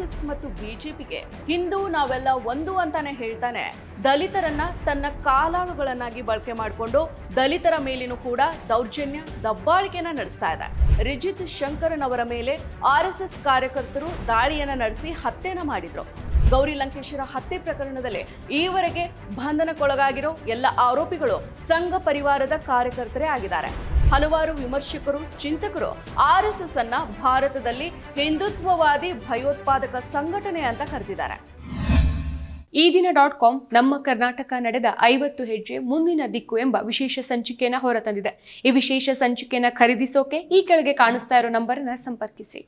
RSS ಮತ್ತು ಬಿಜೆಪಿಗೆ ಹಿಂದೂ ನಾವೆಲ್ಲ ಒಂದು ಅಂತಾನೆ ಹೇಳ್ತಾನೆ ದಲಿತರನ್ನ ತನ್ನ ಕಾಲಾಳುಗಳನ್ನಾಗಿ ಬಳಕೆ ಮಾಡಿಕೊಂಡು ದಲಿತರ ಮೇಲಿನೂ ಕೂಡ ದೌರ್ಜನ್ಯ ದಬ್ಬಾಳಿಕೆನ ನಡೆಸ್ತಾ ಇದೆ. ರಿಜಿತ್ ಶಂಕರನ್ ಅವರ ಮೇಲೆ ಆರ್ಎಸ್ಎಸ್ ಕಾರ್ಯಕರ್ತರು ದಾಳಿಯನ್ನ ನಡೆಸಿ ಹತ್ಯೆನ ಮಾಡಿದ್ರು. ಗೌರಿ ಲಂಕೇಶ್ವರ ಹತ್ಯೆ ಪ್ರಕರಣದಲ್ಲಿ ಈವರೆಗೆ ಬಂಧನಕ್ಕೊಳಗಾಗಿರೋ ಎಲ್ಲ ಆರೋಪಿಗಳು ಸಂಘ ಪರಿವಾರದ ಕಾರ್ಯಕರ್ತರೇ ಆಗಿದ್ದಾರೆ. ಹಲವಾರು ವಿಮರ್ಶಕರು, ಚಿಂತಕರು ಆರ್ಎಸ್ಎಸ್ ಅನ್ನ ಭಾರತದಲ್ಲಿ ಹಿಂದುತ್ವವಾದಿ ಭಯೋತ್ಪಾದಕ ಸಂಘಟನೆ ಅಂತ ಕರೆದಿದ್ದಾರೆ. ಈ ದಿನ.com ನಮ್ಮ ಕರ್ನಾಟಕ ನಡೆದ 50 ಹೆಜ್ಜೆ ಮುಂದಿನ ದಿಕ್ಕು ಎಂಬ ವಿಶೇಷ ಸಂಚಿಕೆಯನ್ನು ಹೊರತಂದಿದೆ. ಈ ವಿಶೇಷ ಸಂಚಿಕೆಯನ್ನು ಖರೀದಿಸೋಕೆ ಈ ಕೆಳಗೆ ಕಾಣಿಸ್ತಾ ಇರೋ ನಂಬರ್ನ ಸಂಪರ್ಕಿಸಿ.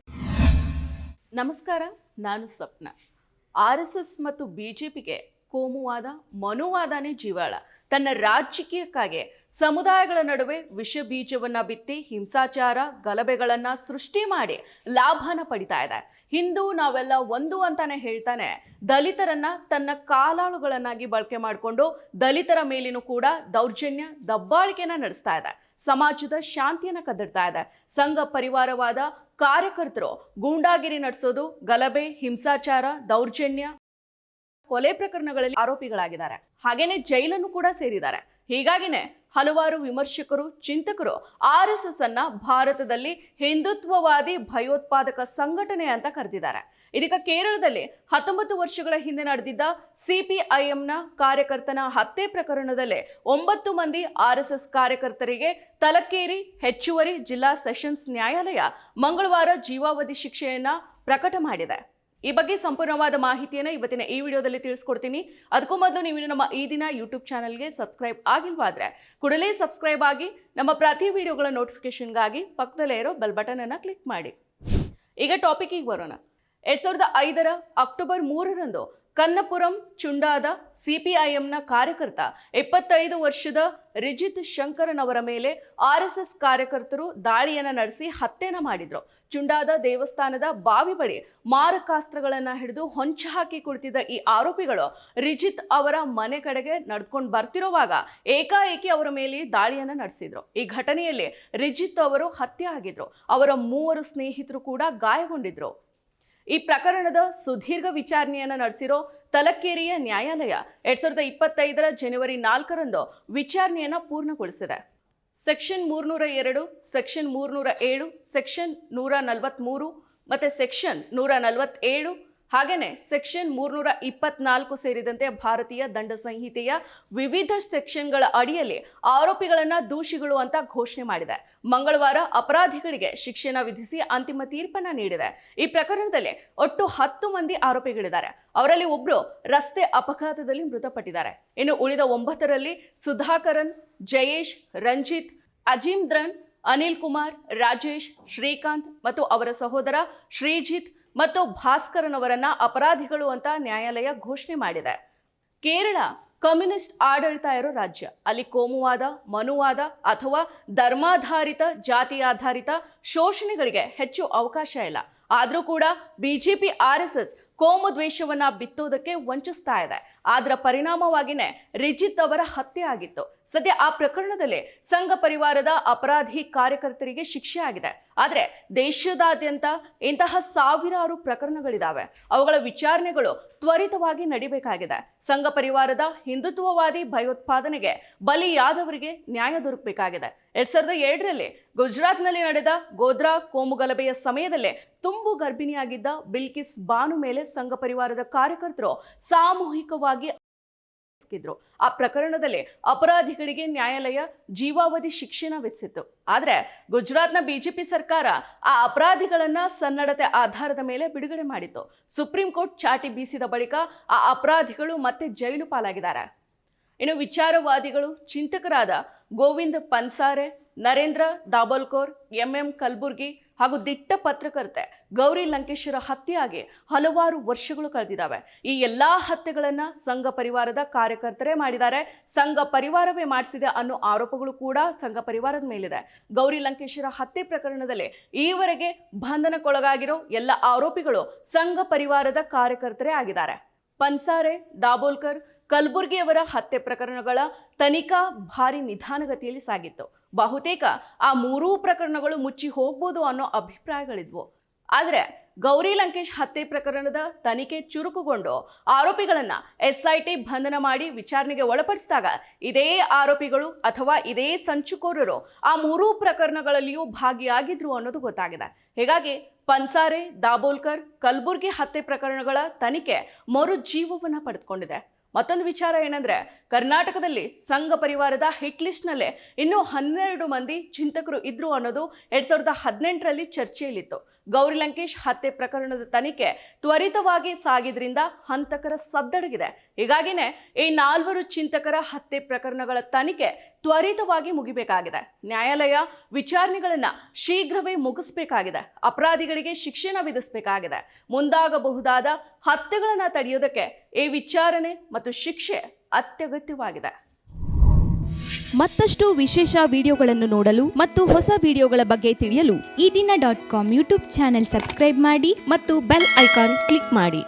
ನಮಸ್ಕಾರ, ನಾನು ಸ್ವಪ್ನ. ಆರ್ಎಸ್ಎಸ್ ಮತ್ತು ಬಿಜೆಪಿಗೆ ಕೋಮುವಾದ, ಮನುವಾದನೇ ಜೀವಾಳ. ತನ್ನ ರಾಜಕೀಯಕ್ಕಾಗಿ ಸಮುದಾಯಗಳ ನಡುವೆ ವಿಷ ಬೀಜವನ್ನ ಬಿತ್ತಿ ಹಿಂಸಾಚಾರ, ಗಲಭೆಗಳನ್ನ ಸೃಷ್ಟಿ ಮಾಡಿ ಲಾಭನ ಪಡಿತಾ ಇದೆ. ಹಿಂದೂ ನಾವೆಲ್ಲ ಒಂದು ಅಂತಾನೆ ಹೇಳ್ತಾನೆ ದಲಿತರನ್ನ ತನ್ನ ಕಾಲಾಳುಗಳನ್ನಾಗಿ ಬಳಕೆ ಮಾಡಿಕೊಂಡು ದಲಿತರ ಮೇಲಿನೂ ಕೂಡ ದೌರ್ಜನ್ಯ ದಬ್ಬಾಳಿಕೆನ ನಡೆಸ್ತಾ ಇದೆ. ಸಮಾಜದ ಶಾಂತಿಯನ್ನ ಕದಡ್ತಾ ಇದೆ. ಸಂಘ ಪರಿವಾರವಾದ ಕಾರ್ಯಕರ್ತರು ಗೂಂಡಾಗಿರಿ ನಡೆಸೋದು, ಗಲಭೆ, ಹಿಂಸಾಚಾರ, ದೌರ್ಜನ್ಯ, ಕೊಲೆ ಪ್ರಕರಣಗಳಲ್ಲಿ ಆರೋಪಿಗಳಾಗಿದ್ದಾರೆ. ಹಾಗೇನೆ ಜೈಲನ್ನು ಕೂಡ ಸೇರಿದ್ದಾರೆ. ಹೀಗಾಗಿನೇ ಹಲವಾರು ವಿಮರ್ಶಕರು, ಚಿಂತಕರು ಆರ್ಎಸ್ಎಸ್ ಅನ್ನ ಭಾರತದಲ್ಲಿ ಹಿಂದುತ್ವವಾದಿ ಭಯೋತ್ಪಾದಕ ಸಂಘಟನೆ ಅಂತ ಕರೆದಿದ್ದಾರೆ. ಇದೀಗ ಕೇರಳದಲ್ಲಿ 19 ವರ್ಷಗಳ ಹಿಂದೆ ನಡೆದಿದ್ದ ಸಿಪಿಐಎಂನ ಕಾರ್ಯಕರ್ತನ ಹತ್ಯೆ ಪ್ರಕರಣದಲ್ಲೇ 9 ಮಂದಿ ಆರ್ಎಸ್ಎಸ್ ಕಾರ್ಯಕರ್ತರಿಗೆ ತಲಕ್ಕೇರಿ ಹೆಚ್ಚುವರಿ ಜಿಲ್ಲಾ ಸೆಷನ್ಸ್ ನ್ಯಾಯಾಲಯ ಮಂಗಳವಾರ ಜೀವಾವಧಿ ಶಿಕ್ಷೆಯನ್ನ ಪ್ರಕಟ ಮಾಡಿದೆ. ಈ ಬಗ್ಗೆ ಸಂಪೂರ್ಣವಾದ ಮಾಹಿತಿಯನ್ನು ಇವತ್ತಿನ ಈ ವಿಡಿಯೋದಲ್ಲಿ ತಿಳಿಸ್ಕೊಡ್ತೀನಿ. ಅದಕ್ಕೂ ಮೊದಲು ನೀವು ನಮ್ಮ ಈ ದಿನ ಯೂಟ್ಯೂಬ್ ಚಾನಲ್ಗೆ ಸಬ್ಸ್ಕ್ರೈಬ್ ಆಗಿಲ್ವಾದ್ರೆ ಕೂಡಲೇ ಸಬ್ಸ್ಕ್ರೈಬ್ ಆಗಿ ನಮ್ಮ ಪ್ರತಿ ವಿಡಿಯೋಗಳ ನೋಟಿಫಿಕೇಶನ್ಗಾಗಿ ಪಕ್ಕದಲ್ಲೇ ಇರೋ ಬೆಲ್ ಬಟನ್ ಅನ್ನು ಕ್ಲಿಕ್ ಮಾಡಿ. ಈಗ ಟಾಪಿಕ್ಗೆ ಬರೋಣ. 2005 ಅಕ್ಟೋಬರ್ 3ರಂದು ಕನ್ನಪುರಂ ಚುಂಡಾದ ಸಿಪಿಐಎಂನ ಕಾರ್ಯಕರ್ತ 25 ವರ್ಷದ ರಿಜಿತ್ ಶಂಕರನ್ ಅವರ ಮೇಲೆ ಆರ್ಎಸ್ಎಸ್ ಕಾರ್ಯಕರ್ತರು ದಾಳಿಯನ್ನ ನಡೆಸಿ ಹತ್ಯೆನ ಮಾಡಿದ್ರು. ಚುಂಡಾದ ದೇವಸ್ಥಾನದ ಬಾವಿ ಬಳಿ ಮಾರಕಾಸ್ತ್ರಗಳನ್ನ ಹಿಡಿದು ಹೊಂಚ ಹಾಕಿ ಕುಳಿತಿದ್ದ ಈ ಆರೋಪಿಗಳು ರಿಜಿತ್ ಅವರ ಮನೆ ಕಡೆಗೆ ನಡ್ಕೊಂಡು ಬರ್ತಿರುವಾಗ ಏಕಾಏಕಿ ಅವರ ಮೇಲೆ ದಾಳಿಯನ್ನ ನಡೆಸಿದ್ರು. ಈ ಘಟನೆಯಲ್ಲಿ ರಿಜಿತ್ ಅವರು ಹತ್ಯೆ ಆಗಿದ್ರು. ಅವರ 3 ಸ್ನೇಹಿತರು ಕೂಡ ಗಾಯಗೊಂಡಿದ್ರು. ಈ ಪ್ರಕರಣದ ಸುದೀರ್ಘ ವಿಚಾರಣೆಯನ್ನು ನಡೆಸಿರೋ ತಲಕ್ಕೇರಿಯ ನ್ಯಾಯಾಲಯ 2025 ಜನವರಿ 4ರಂದು ವಿಚಾರಣೆಯನ್ನು ಪೂರ್ಣಗೊಳಿಸಿದೆ. ಸೆಕ್ಷನ್ 302, ಸೆಕ್ಷನ್ 307, ಸೆಕ್ಷನ್ 143 ಮತ್ತು ಸೆಕ್ಷನ್ 147 ಹಾಗೆಯೇ ಸೆಕ್ಷನ್ 324 ಸೇರಿದಂತೆ ಭಾರತೀಯ ದಂಡ ಸಂಹಿತೆಯ ವಿವಿಧ ಸೆಕ್ಷನ್ಗಳ ಅಡಿಯಲ್ಲಿ ಆರೋಪಿಗಳನ್ನ ದೋಷಿಗಳು ಅಂತ ಘೋಷಣೆ ಮಾಡಿದೆ. ಮಂಗಳವಾರ ಅಪರಾಧಿಗಳಿಗೆ ಶಿಕ್ಷೆನ ವಿಧಿಸಿ ಅಂತಿಮ ತೀರ್ಪನ್ನ ನೀಡಿದೆ. ಈ ಪ್ರಕರಣದಲ್ಲಿ ಒಟ್ಟು 10 ಮಂದಿ ಆರೋಪಿಗಳಿದ್ದಾರೆ. ಅವರಲ್ಲಿ ಒಬ್ರು ರಸ್ತೆ ಅಪಘಾತದಲ್ಲಿ ಮೃತಪಟ್ಟಿದ್ದಾರೆ. ಇನ್ನು ಉಳಿದ 9ರಲ್ಲಿ ಸುಧಾಕರನ್, ಜಯೇಶ್, ರಂಜಿತ್, ಅಜೀಮ್ದ್ರನ್, ಅನಿಲ್ ಕುಮಾರ್, ರಾಜೇಶ್, ಶ್ರೀಕಾಂತ್ ಮತ್ತು ಅವರ ಸಹೋದರ ಶ್ರೀಜಿತ್ ಮತ್ತು ಭಾಸ್ಕರನ್ ಅವರನ್ನ ಅಪರಾಧಿಗಳು ಅಂತ ನ್ಯಾಯಾಲಯ ಘೋಷಣೆ ಮಾಡಿದೆ. ಕೇರಳ ಕಮ್ಯುನಿಸ್ಟ್ ಆಡಳಿತ ಇರೋ ರಾಜ್ಯ. ಅಲ್ಲಿ ಕೋಮುವಾದ, ಮನುವಾದ ಅಥವಾ ಧರ್ಮಾಧಾರಿತ, ಜಾತಿ ಆಧಾರಿತ ಶೋಷಣೆಗಳಿಗೆ ಹೆಚ್ಚು ಅವಕಾಶ ಇಲ್ಲ. ಆದರೂ ಕೂಡ ಬಿಜೆಪಿ, ಆರ್ಎಸ್ಎಸ್ ಕೋಮು ದ್ವೇಷವನ್ನ ಬಿತ್ತೋದಕ್ಕೆ ವಂಚಿಸ್ತಾ ಇದೆ. ಅದರ ಪರಿಣಾಮವಾಗಿನೇ ರಿಜಿತ್ ಅವರ ಹತ್ಯೆ ಆಗಿತ್ತು. ಸದ್ಯ ಆ ಪ್ರಕರಣದಲ್ಲಿ ಸಂಘ ಪರಿವಾರದ ಅಪರಾಧಿ ಕಾರ್ಯಕರ್ತರಿಗೆ ಶಿಕ್ಷೆ ಆಗಿದೆ. ಆದರೆ ದೇಶದಾದ್ಯಂತ ಇಂತಹ ಸಾವಿರಾರು ಪ್ರಕರಣಗಳಿದಾವೆ. ಅವುಗಳ ವಿಚಾರಣೆಗಳು ತ್ವರಿತವಾಗಿ ನಡಿಬೇಕಾಗಿದೆ. ಸಂಘ ಪರಿವಾರದ ಹಿಂದುತ್ವವಾದಿ ಭಯೋತ್ಪಾದನೆಗೆ ಬಲಿಯಾದವರಿಗೆ ನ್ಯಾಯ ದೊರಕಬೇಕಾಗಿದೆ. 2007ರಲ್ಲಿ ಗುಜರಾತ್ನಲ್ಲಿ ನಡೆದ ಗೋಧ್ರಾ ಕೋಮು ಗಲಭೆಯ ಸಮಯದಲ್ಲೇ ತುಂಬು ಗರ್ಭಿಣಿಯಾಗಿದ್ದ ಬಿಲ್ಕಿಸ್ ಬಾನು ಮೇಲೆ ಸಂಘ ಪರಿವಾರದ ಕಾರ್ಯಕರ್ತರು ಸಾಮೂಹಿಕವಾಗಿ ಆ ಪ್ರಕರಣದಲ್ಲಿ ಅಪರಾಧಿಗಳಿಗೆ ನ್ಯಾಯಾಲಯ ಜೀವಾವಧಿ ಶಿಕ್ಷೆನ ವಿಧಿಸಿತ್ತು. ಆದ್ರೆ ಗುಜರಾತ್ನ ಬಿಜೆಪಿ ಸರ್ಕಾರ ಆ ಅಪರಾಧಿಗಳನ್ನ ಸನ್ನಡತೆ ಆಧಾರದ ಮೇಲೆ ಬಿಡುಗಡೆ ಮಾಡಿತ್ತು. ಸುಪ್ರೀಂ ಕೋರ್ಟ್ ಚಾಟಿ ಬೀಸಿದ ಬಳಿಕ ಆ ಅಪರಾಧಿಗಳು ಮತ್ತೆ ಜೈಲು ಪಾಲಾಗಿದ್ದಾರೆ. ಇನ್ನು ವಿಚಾರವಾದಿಗಳು, ಚಿಂತಕರಾದ ಗೋವಿಂದ್ ಪನ್ಸಾರೆ, ನರೇಂದ್ರ ದಾಬೋಲ್ಕರ್, ಎಂ ಕಲ್ಬುರ್ಗಿ ಹಾಗೂ ದಿಟ್ಟ ಪತ್ರಕರ್ತೆ ಗೌರಿ ಲಂಕೇಶ್ವರ ಹತ್ಯೆಯಾಗಿ ಹಲವಾರು ವರ್ಷಗಳು ಕಳೆದಿದ್ದಾವೆ. ಈ ಎಲ್ಲಾ ಹತ್ಯೆಗಳನ್ನ ಸಂಘ ಪರಿವಾರದ ಕಾರ್ಯಕರ್ತರೇ ಮಾಡಿದ್ದಾರೆ. ಸಂಘ ಪರಿವಾರವೇ ಮಾಡಿಸಿದೆ ಅನ್ನೋ ಆರೋಪಗಳು ಕೂಡ ಸಂಘ ಪರಿವಾರದ ಮೇಲಿದೆ. ಗೌರಿ ಲಂಕೇಶ್ವರ ಹತ್ಯೆ ಪ್ರಕರಣದಲ್ಲಿ ಈವರೆಗೆ ಬಂಧನಕ್ಕೊಳಗಾಗಿರೋ ಎಲ್ಲ ಆರೋಪಿಗಳು ಸಂಘ ಪರಿವಾರದ ಕಾರ್ಯಕರ್ತರೇ ಆಗಿದ್ದಾರೆ. ಪನ್ಸಾರೆ, ದಾಬೋಲ್ಕರ್, ಕಲಬುರ್ಗಿಯವರ ಹತ್ಯೆ ಪ್ರಕರಣಗಳ ತನಿಖಾ ಭಾರಿ ನಿಧಾನಗತಿಯಲ್ಲಿ ಸಾಗಿತ್ತು. ಬಹುತೇಕ ಆ ಮೂರೂ ಪ್ರಕರಣಗಳು ಮುಚ್ಚಿ ಹೋಗ್ಬೋದು ಅನ್ನೋ ಅಭಿಪ್ರಾಯಗಳಿದ್ವು. ಆದರೆ ಗೌರಿ ಲಂಕೇಶ್ ಹತ್ಯೆ ಪ್ರಕರಣದ ತನಿಖೆ ಚುರುಕುಗೊಂಡು ಆರೋಪಿಗಳನ್ನ SIT ಬಂಧನ ಮಾಡಿ ವಿಚಾರಣೆಗೆ ಒಳಪಡಿಸಿದಾಗ ಇದೇ ಆರೋಪಿಗಳು ಅಥವಾ ಇದೇ ಸಂಚುಕೋರರು ಆ ಮೂರೂ ಪ್ರಕರಣಗಳಲ್ಲಿಯೂ ಭಾಗಿಯಾಗಿದ್ರು ಅನ್ನೋದು ಗೊತ್ತಾಗಿದೆ. ಹೀಗಾಗಿ ಪನ್ಸಾರೆ, ದಾಬೋಲ್ಕರ್, ಕಲಬುರ್ಗಿ ಹತ್ಯೆ ಪ್ರಕರಣಗಳ ತನಿಖೆ ಮರುಜೀವವನ್ನ ಪಡೆದುಕೊಂಡಿದೆ. ಮತ್ತೊಂದು ವಿಚಾರ ಏನಂದ್ರೆ, ಕರ್ನಾಟಕದಲ್ಲಿ ಸಂಘ ಪರಿವಾರದ ಹಿಟ್ ಲಿಸ್ಟ್ ನಲ್ಲೇ ಇನ್ನೂ 12 ಮಂದಿ ಚಿಂತಕರು ಇದ್ರು ಅನ್ನೋದು 2018ರಲ್ಲಿ ಚರ್ಚೆಯಲ್ಲಿತ್ತು. ಗೌರಿ ಲಂಕೇಶ್ ಹತ್ಯೆ ಪ್ರಕರಣದ ತನಿಖೆ ತ್ವರಿತವಾಗಿ ಸಾಗಿದ್ರಿಂದ ಹಂತಕರ ಸದ್ದಡಗಿದೆ. ಹೀಗಾಗಿನೇ ಈ 4 ಚಿಂತಕರ ಹತ್ಯೆ ಪ್ರಕರಣಗಳ ತನಿಖೆ ತ್ವರಿತವಾಗಿ ಮುಗಿಬೇಕಾಗಿದೆ. ನ್ಯಾಯಾಲಯ ವಿಚಾರಣೆಗಳನ್ನ ಶೀಘ್ರವೇ ಮುಗಿಸಬೇಕಾಗಿದೆ. ಅಪರಾಧಿಗಳಿಗೆ ಶಿಕ್ಷೆನ ವಿಧಿಸಬೇಕಾಗಿದೆ. ಮುಂದಾಗಬಹುದಾದ ಹತ್ಯೆಗಳನ್ನ ತಡೆಯೋದಕ್ಕೆ ಈ ವಿಚಾರಣೆ ಮತ್ತು ಶಿಕ್ಷೆ ಅತ್ಯಗತ್ಯವಾಗಿದೆ. ಮತ್ತಷ್ಟು ವಿಶೇಷ ವಿಡಿಯೋಗಳನ್ನು ನೋಡಲು ಮತ್ತು ಹೊಸ ವಿಡಿಯೋಗಳ ಬಗ್ಗೆ ತಿಳಿಯಲು ಈ ದಿನ .com ಯೂಟ್ಯೂಬ್ ಚಾನೆಲ್ ಸಬ್ಸ್ಕ್ರೈಬ್ ಮಾಡಿ ಮತ್ತು ಬೆಲ್ ಐಕಾನ್ ಕ್ಲಿಕ್ ಮಾಡಿ.